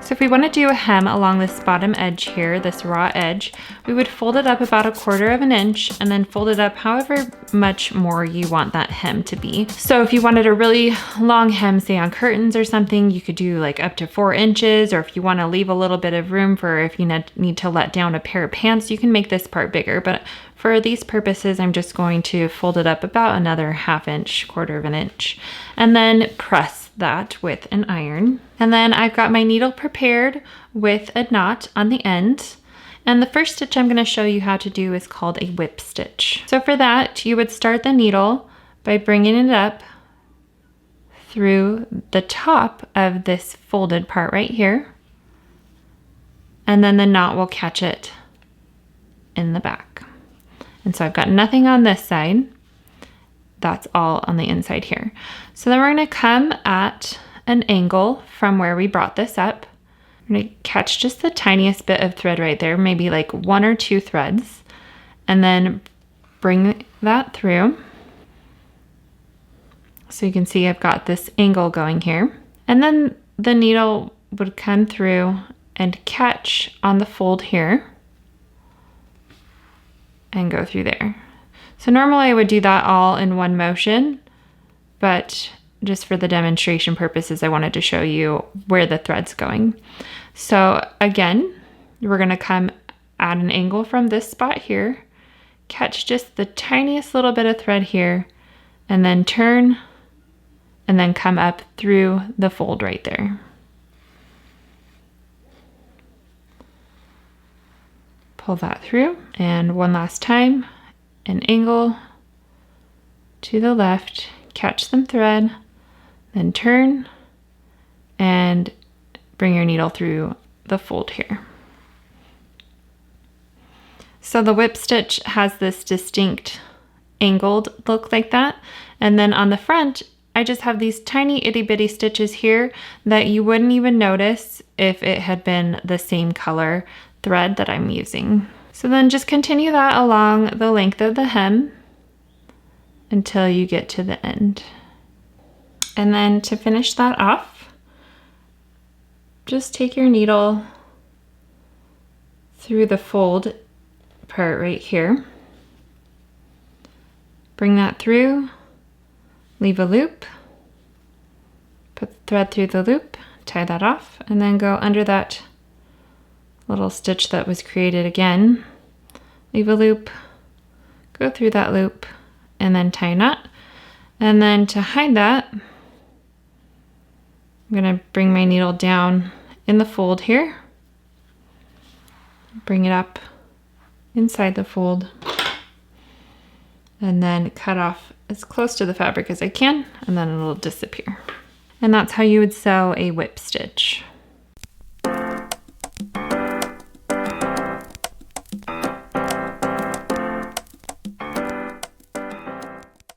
So if we want to do a hem along this bottom edge here, this raw edge, we would fold it up about 1/4 of an inch and then fold it up however much more you want that hem to be. So if you wanted a really long hem, say on curtains or something, you could do like up to 4 inches, or if you want to leave a little bit of room for if you need to let down a pair of pants, you can make this part bigger. But for these purposes, I'm just going to fold it up about another 1/2 inch, 1/4 of an inch, and then press that with an iron. And then I've got my needle prepared with a knot on the end. And the first stitch I'm going to show you how to do is called a whip stitch. So for that, you would start the needle by bringing it up through the top of this folded part right here. And then the knot will catch it in the back. And so I've got nothing on this side. That's all on the inside here. So then we're going to come at an angle from where we brought this up. I'm going to catch just the tiniest bit of thread right there, maybe like 1 or 2 threads, and then bring that through. So you can see I've got this angle going here. And then the needle would come through and catch on the fold here and go through there. So normally I would do that all in one motion, but just for the demonstration purposes, I wanted to show you where the thread's going. So again, we're gonna come at an angle from this spot here, catch just the tiniest little bit of thread here, and then turn, and then come up through the fold right there. Pull that through, and one last time, an angle to the left, catch some thread, then turn and bring your needle through the fold here. So the whip stitch has this distinct angled look like that. And then on the front, I just have these tiny itty bitty stitches here that you wouldn't even notice if it had been the same color thread that I'm using. So then just continue that along the length of the hem until you get to the end. And then to finish that off, just take your needle through the fold part right here. Bring that through, leave a loop, put the thread through the loop, tie that off, and then go under that little stitch that was created again, leave a loop, go through that loop, and then tie a knot. And then to hide that, I'm gonna bring my needle down in the fold here, bring it up inside the fold, and then cut off as close to the fabric as I can, and then it'll disappear. And that's how you would sew a whip stitch.